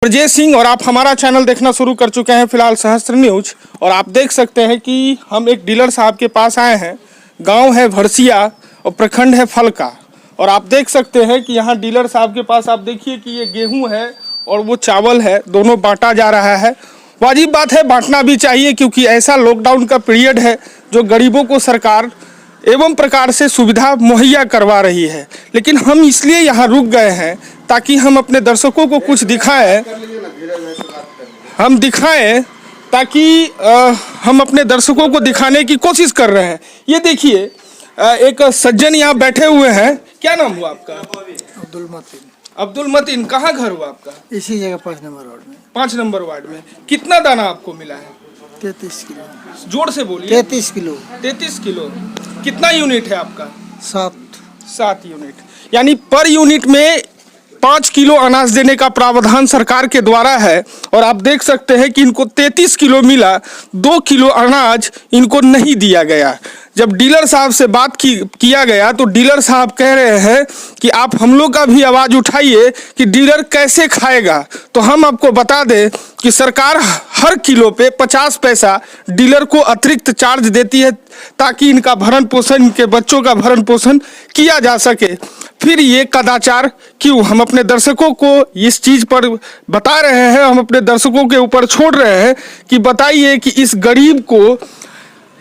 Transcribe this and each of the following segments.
ब्रजेश सिंह और आप हमारा चैनल देखना शुरू कर चुके हैं फिलहाल सहस्त्र न्यूज। और आप देख सकते हैं कि हम एक डीलर साहब के पास आए हैं। गांव है भरसिया और प्रखंड है फलका। और आप देख सकते हैं कि यहाँ डीलर साहब के पास आप देखिए कि ये गेहूं है और वो चावल है, दोनों बांटा जा रहा है। वाजिब बात है, बांटना भी चाहिए क्योंकि ऐसा लॉकडाउन का पीरियड है जो गरीबों को सरकार एवं प्रकार से सुविधा मुहैया करवा रही है। लेकिन हम इसलिए यहाँ रुक गए हैं ताकि हम अपने दर्शकों को कुछ दिखाएं, ताकि हम अपने दर्शकों को दिखाने की कोशिश कर रहे हैं। ये देखिए एक सज्जन यहाँ बैठे हुए हैं। क्या नाम हुआ आपका? अब्दुल मतीन। अब्दुल मतीन, कहाँ घर हुआ आपका? इसी जगह 5 नंबर वार्ड में। 5 नंबर वार्ड में। कितना दाना आपको मिला है? 33 किलो। जोर से बोलिए। 33 किलो। 33 किलो। कितना यूनिट है आपका? 7 यूनिट। यानी पर यूनिट में 5 किलो अनाज देने का प्रावधान सरकार के द्वारा है। और आप देख सकते हैं कि इनको 33 किलो मिला, 2 किलो अनाज इनको नहीं दिया गया। जब डीलर साहब से बात किया गया तो डीलर साहब कह रहे हैं कि आप हम लोग का भी आवाज़ उठाइए कि डीलर कैसे खाएगा। तो हम आपको बता दें कि सरकार हर किलो पे 50 पैसा डीलर को अतिरिक्त चार्ज देती है ताकि इनका भरण पोषण, इनके बच्चों का भरण पोषण किया जा सके। फिर ये कदाचार क्यों? हम अपने दर्शकों को इस चीज़ पर बता रहे हैं, हम अपने दर्शकों के ऊपर छोड़ रहे हैं कि बताइए कि इस गरीब को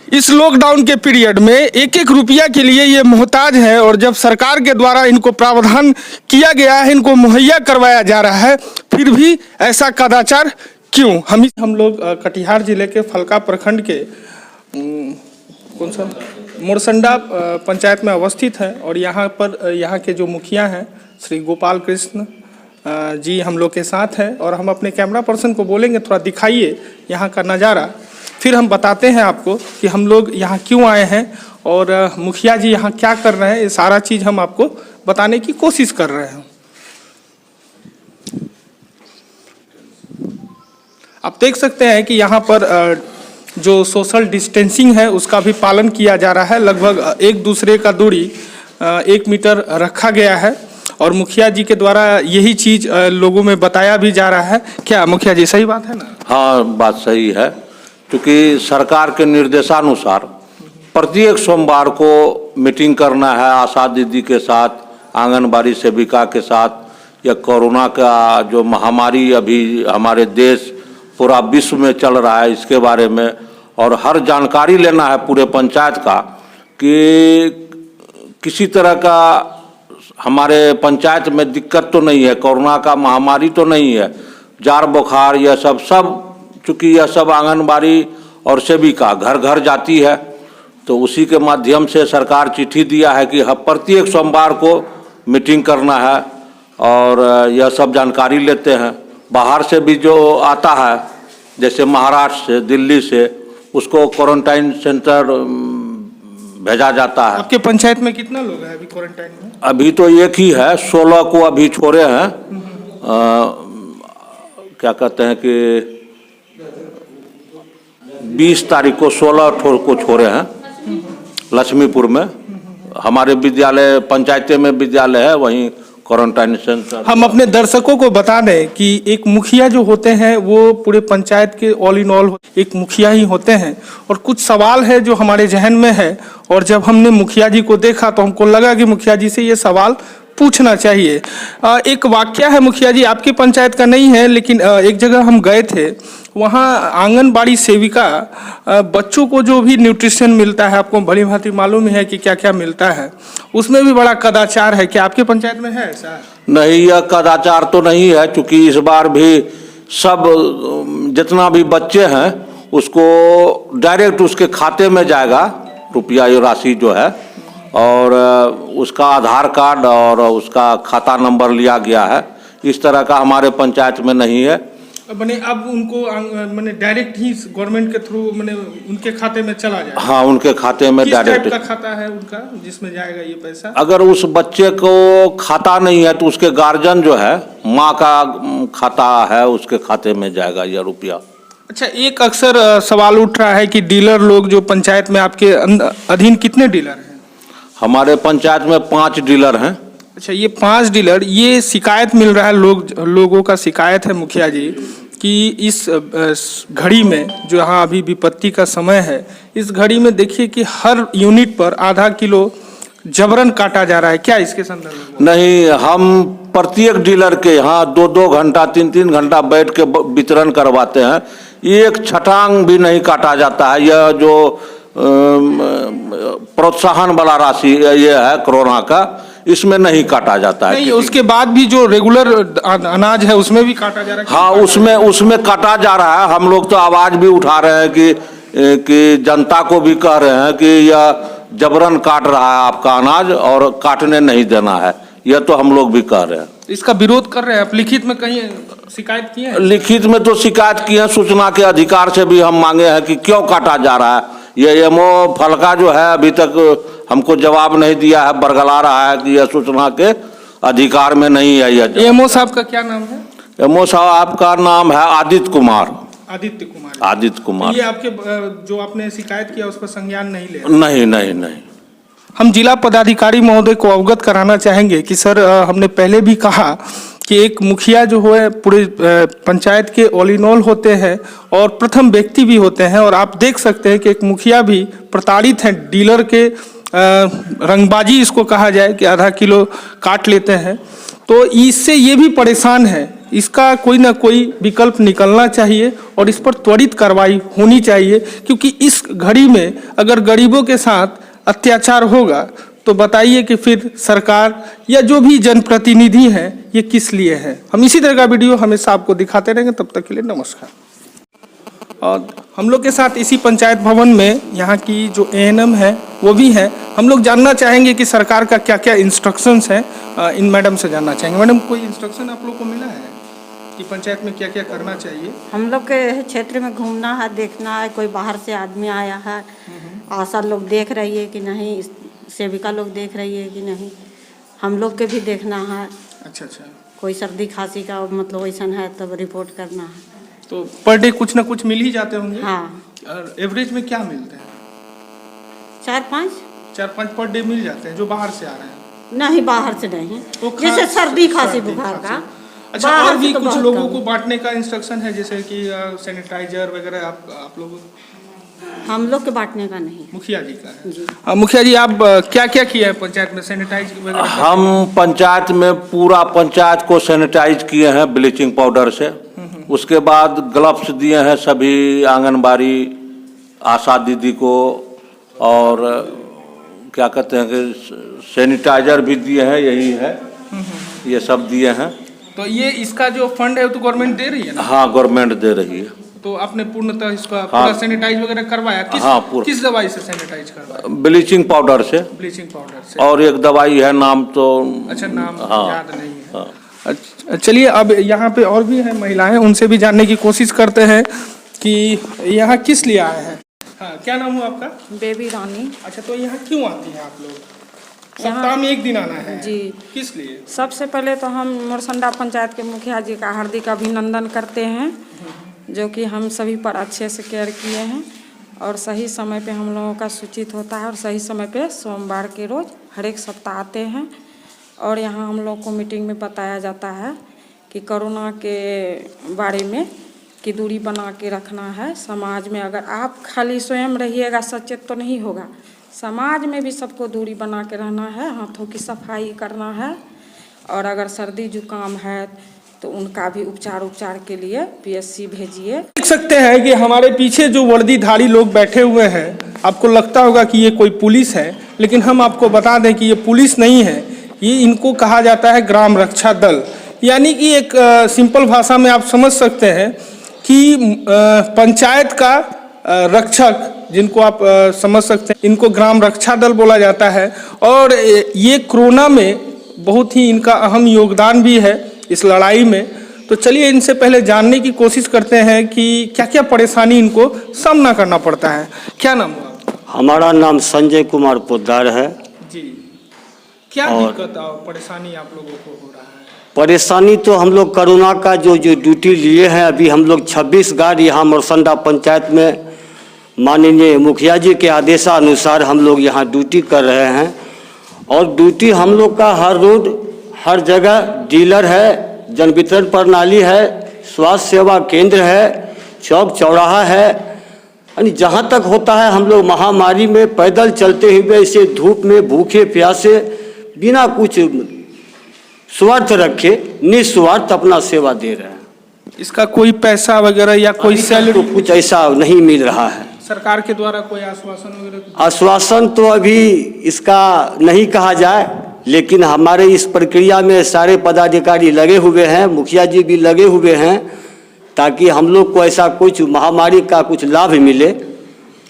इस लॉकडाउन के पीरियड में 1-1 रुपया के लिए ये मोहताज है। और जब सरकार के द्वारा इनको प्रावधान किया गया है, इनको मुहैया करवाया जा रहा है, फिर भी ऐसा कदाचार क्यों? हम लोग कटिहार जिले के फलका प्रखंड के कौन सा मोरसंडा पंचायत में अवस्थित है। और यहाँ के जो मुखिया हैं श्री गोपाल कृष्ण जी हम लोग के साथ हैं। और हम अपने कैमरा पर्सन को बोलेंगे थोड़ा दिखाइए यहाँ का नज़ारा, फिर हम बताते हैं आपको कि हम लोग यहाँ क्यों आए हैं और मुखिया जी यहाँ क्या कर रहे हैं। ये सारा चीज़ हम आपको बताने की कोशिश कर रहे हैं। आप देख सकते हैं कि यहाँ पर जो सोशल डिस्टेंसिंग है उसका भी पालन किया जा रहा है। लगभग एक दूसरे का दूरी 1 मीटर रखा गया है। और मुखिया जी के द्वारा यही चीज़ लोगों में बताया भी जा रहा है। क्या मुखिया जी सही बात है ना? हाँ, बात सही है, क्योंकि सरकार के निर्देशानुसार प्रत्येक सोमवार को मीटिंग करना है आशा दीदी के साथ, आंगनबाड़ी सेविका के साथ। या कोरोना का जो महामारी अभी हमारे देश पूरा विश्व में चल रहा है इसके बारे में, और हर जानकारी लेना है पूरे पंचायत का कि किसी तरह का हमारे पंचायत में दिक्कत तो नहीं है, कोरोना का महामारी तो नहीं है, जार बुखार यह सब चूँकि यह सब आंगनबाड़ी और सेविका घर घर जाती है। तो उसी के माध्यम से सरकार चिट्ठी दिया है कि प्रत्येक सोमवार को मीटिंग करना है और यह सब जानकारी लेते हैं। बाहर से भी जो आता है जैसे महाराष्ट्र से, दिल्ली से, उसको क्वारंटाइन सेंटर भेजा जाता है। आपके पंचायत में कितना लोग हैं अभी क्वारंटाइन में? अभी तो एक ही है, 16 को अभी छोड़े हैं। क्या कहते हैं कि 20 तारीख को 16 को छोड़े हैं लक्ष्मीपुर में। हमारे विद्यालय पंचायत में विद्यालय है, वहीं क्वारंटाइन सेंटर। हम अपने दर्शकों को बता दें कि एक मुखिया जो होते हैं वो पूरे पंचायत के ऑल इन ऑल एक मुखिया ही होते हैं। और कुछ सवाल है जो हमारे जहन में है, और जब हमने मुखिया जी को देखा तो हमको लगा कि मुखिया जी से ये सवाल पूछना चाहिए। एक वाकया है मुखिया जी, आपकी पंचायत का नहीं है, लेकिन एक जगह हम गए थे, वहाँ आंगनबाड़ी सेविका बच्चों को जो भी न्यूट्रिशन मिलता है, आपको भली भांति मालूम है कि क्या क्या मिलता है, उसमें भी बड़ा कदाचार है। क्या आपके पंचायत में है ऐसा? नहीं, यह कदाचार तो नहीं है, क्योंकि इस बार भी सब जितना भी बच्चे हैं उसको डायरेक्ट उसके खाते में जाएगा रुपया, ये राशि जो है, और उसका आधार कार्ड और उसका खाता नंबर लिया गया है। इस तरह का हमारे पंचायत में नहीं है। मैंने अब उनको मैंने डायरेक्ट ही गवर्नमेंट के थ्रू मैंने उनके खाते में चला जाए? हाँ, उनके खाते में डायरेक्ट। किस टाइप का खाता है उनका जिसमें जाएगा ये पैसा? अगर उस बच्चे को खाता नहीं है तो उसके गार्जियन जो है, माँ का खाता है, उसके खाते में जाएगा यह रुपया। अच्छा, एक अक्सर सवाल उठ रहा है कि डीलर लोग जो पंचायत में आपके अधीन कितने डीलर हैं? हमारे पंचायत में 5 डीलर हैं। अच्छा, ये 5 डीलर, ये शिकायत मिल रहा है, लोगों का शिकायत है मुखिया जी कि इस घड़ी में जो यहाँ अभी विपत्ति का समय है, इस घड़ी में देखिए कि हर यूनिट पर आधा किलो जबरन काटा जा रहा है। क्या इसके संदर्भ में? नहीं, हम प्रत्येक डीलर के यहाँ 2-2 घंटा 3-3 घंटा बैठ के वितरण करवाते हैं। एक छटांग भी नहीं काटा जाता है। यह जो प्रोत्साहन वाला राशि ये है कोरोना का, इसमें नहीं काटा जाता है। नहीं, उसके बाद भी जो रेगुलर अनाज है उसमें भी काटा जा रहा है। हाँ, उसमें काटा जा रहा है। हम लोग तो आवाज भी उठा रहे हैं कि जनता को भी कह रहे हैं कि यह जबरन काट रहा है आपका अनाज और काटने नहीं देना है। यह तो हम लोग भी कह रहे हैं। इसका विरोध कर रहे हैं आप? लिखित में कहीं शिकायत की है? लिखित में तो शिकायत की है, सूचना के अधिकार से भी हम मांगे हैं कि क्यों काटा जा रहा है। ये एमओ फलका जो है अभी तक हमको जवाब नहीं दिया है, बरगला रहा है कि यह सूचना के अधिकार में नहीं है। यह एमओ साहब का क्या नाम है? एमओ साहब का नाम है आदित्य कुमार। आदित्य कुमार। आदित्य कुमार। ये आपके जो आपने शिकायत किया उस पर संज्ञान नहीं ले? नहीं। हम जिला पदाधिकारी महोदय को अवगत कराना चाहेंगे कि सर, हमने पहले भी कहा कि एक मुखिया जो है पूरे पंचायत के ऑल इन ऑल होते हैं और प्रथम व्यक्ति भी होते हैं, और आप देख सकते हैं कि एक मुखिया भी प्रताड़ित हैं। डीलर के रंगबाजी इसको कहा जाए कि आधा किलो काट लेते हैं, तो इससे ये भी परेशान है। इसका कोई ना कोई विकल्प निकलना चाहिए और इस पर त्वरित कार्रवाई होनी चाहिए, क्योंकि इस घड़ी में अगर गरीबों के साथ अत्याचार होगा तो बताइए कि फिर सरकार या जो भी जनप्रतिनिधि हैं ये किस लिए है। हम इसी तरह का वीडियो हमेशा आपको दिखाते रहेंगे। तब तक के लिए नमस्कार। और हम लोग के साथ इसी पंचायत भवन में यहाँ की जो एएनएम है वो भी है। हम लोग जानना चाहेंगे कि सरकार का क्या क्या इंस्ट्रक्शंस हैं। इन मैडम से जानना चाहेंगे। मैडम, कोई इंस्ट्रक्शन आप लोग को मिला है कि पंचायत में क्या क्या करना चाहिए? हम लोग के क्षेत्र में घूमना है, देखना है, कोई बाहर से आदमी आया है, आशा लोग देख रही है कि नहीं, सेविका लोग देख रही है कि नहीं, हम लोग के भी देखना है। अच्छा। कोई सर्दी खांसी का मतलब वैसा है तब रिपोर्ट करना है। तो पर डे कुछ ना कुछ मिल ही जाते होंगे? हाँ। और एवरेज में क्या मिलते हैं? 4-5 पर डे मिल जाते हैं जो बाहर से आ रहे हैं? नहीं, बाहर से नहीं, तो जैसे सर्दी खांसी बुखार का। अच्छा, और भी कुछ लोगों को बांटने का इंस्ट्रक्शन है, जैसे कि सैनिटाइजर वगैरह आप लोग? हम लोग के बांटने का नहीं, मुखिया जी का है। मुखिया जी, आप क्या क्या किया है पंचायत में सैनिटाइज वगैरह? हम पंचायत में पूरा पंचायत को सैनिटाइज किए हैं ब्लीचिंग पाउडर से। उसके बाद ग्लव्स दिए हैं सभी आंगनबाड़ी आशा दीदी को, और क्या कहते हैं कि सैनिटाइजर भी दिए हैं, यही है, ये सब दिए हैं। तो ये इसका जो फंड है वो तो गवर्नमेंट दे रही है ना? हाँ, गवर्नमेंट दे रही है। तो आपने पूर्णतः इसका पूरा सैनिटाइज वगैरह करवाया? किस दवाई से सैनिटाइज करवाया? ब्लीचिंग पाउडर से। ब्लीचिंग पाउडर से। और एक दवाई है, नाम तो अच्छा, नाम याद नहीं है। हाँ। चलिए, अब यहाँ पे और भी हैं महिलाएं, उनसे भी जानने की कोशिश करते हैं कि यहाँ किस लिए आए हैं। हाँ, क्या नाम हुआ आपका? बेबी रानी। अच्छा, तो यहाँ क्यों आती हैं आप लोग? सप्ताह में एक दिन आना है जी। किस लिए? सबसे पहले तो हम मोरसंडा पंचायत के मुखिया जी का हार्दिक अभिनंदन करते हैं, जो कि हम सभी पर अच्छे से केयर किए हैं और सही समय पे हम लोगों का सूचित होता है और सही समय पे सोमवार के रोज़ हर एक सप्ताह आते हैं। और यहाँ हम लोग को मीटिंग में बताया जाता है कि कोरोना के बारे में कि दूरी बना के रखना है। समाज में अगर आप खाली स्वयं रहिएगा सचेत तो नहीं होगा, समाज में भी सबको दूरी बना के रहना है, हाथों की सफाई करना है। और अगर सर्दी जुकाम है तो उनका भी उपचार के लिए पीएससी भेजिए। देख सकते हैं कि हमारे पीछे जो वर्दीधारी लोग बैठे हुए हैं, आपको लगता होगा कि ये कोई पुलिस है, लेकिन हम आपको बता दें कि ये पुलिस नहीं है। ये इनको कहा जाता है ग्राम रक्षा दल, यानी कि एक सिंपल भाषा में आप समझ सकते हैं कि पंचायत का रक्षक, जिनको आप समझ सकते हैं, इनको ग्राम रक्षा दल बोला जाता है। और ये कोरोना में बहुत ही इनका अहम योगदान भी है इस लड़ाई में। तो चलिए इनसे पहले जानने की कोशिश करते हैं कि क्या क्या परेशानी इनको सामना करना पड़ता है। क्या नाम हुआ? हमारा नाम संजय कुमार पोद्दार है जी। क्या दिक्कत और परेशानी आप लोगों को हो रहा है? परेशानी तो हम लोग कोरोना का जो ड्यूटी लिए हैं, अभी हम लोग 26 गार्ड यहाँ मोरसंडा पंचायत में माननीय मुखिया जी के आदेशानुसार हम लोग यहाँ ड्यूटी कर रहे हैं। और ड्यूटी हम लोग का हर रोज हर जगह डीलर है, जन वितरण प्रणाली है, स्वास्थ्य सेवा केंद्र है, चौक चौराहा है, यानी जहाँ तक होता है हम लोग महामारी में पैदल चलते हुए इसे धूप में भूखे प्यासे बिना कुछ स्वार्थ रखे निस्वार्थ अपना सेवा दे रहे हैं। इसका कोई पैसा वगैरह या कोई सैलरी तो कुछ ऐसा नहीं मिल रहा है। सरकार के द्वारा कोई आश्वासन वगैरह? आश्वासन तो अभी इसका नहीं कहा जाए, लेकिन हमारे इस प्रक्रिया में सारे पदाधिकारी लगे हुए हैं, मुखिया जी भी लगे हुए हैं, ताकि हम लोग को ऐसा कुछ महामारी का कुछ लाभ मिले।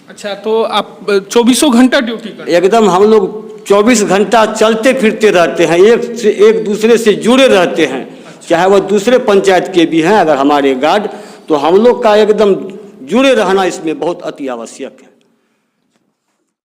अच्छा, तो आप 24 घंटा ड्यूटी करते हैं? एकदम हम लोग 24 घंटा चलते फिरते रहते हैं, एक दूसरे से जुड़े रहते हैं। चाहे वह दूसरे पंचायत के भी हैं अगर हमारे गार्ड, तो हम लोग का एकदम जुड़े रहना इसमें बहुत अति आवश्यक है।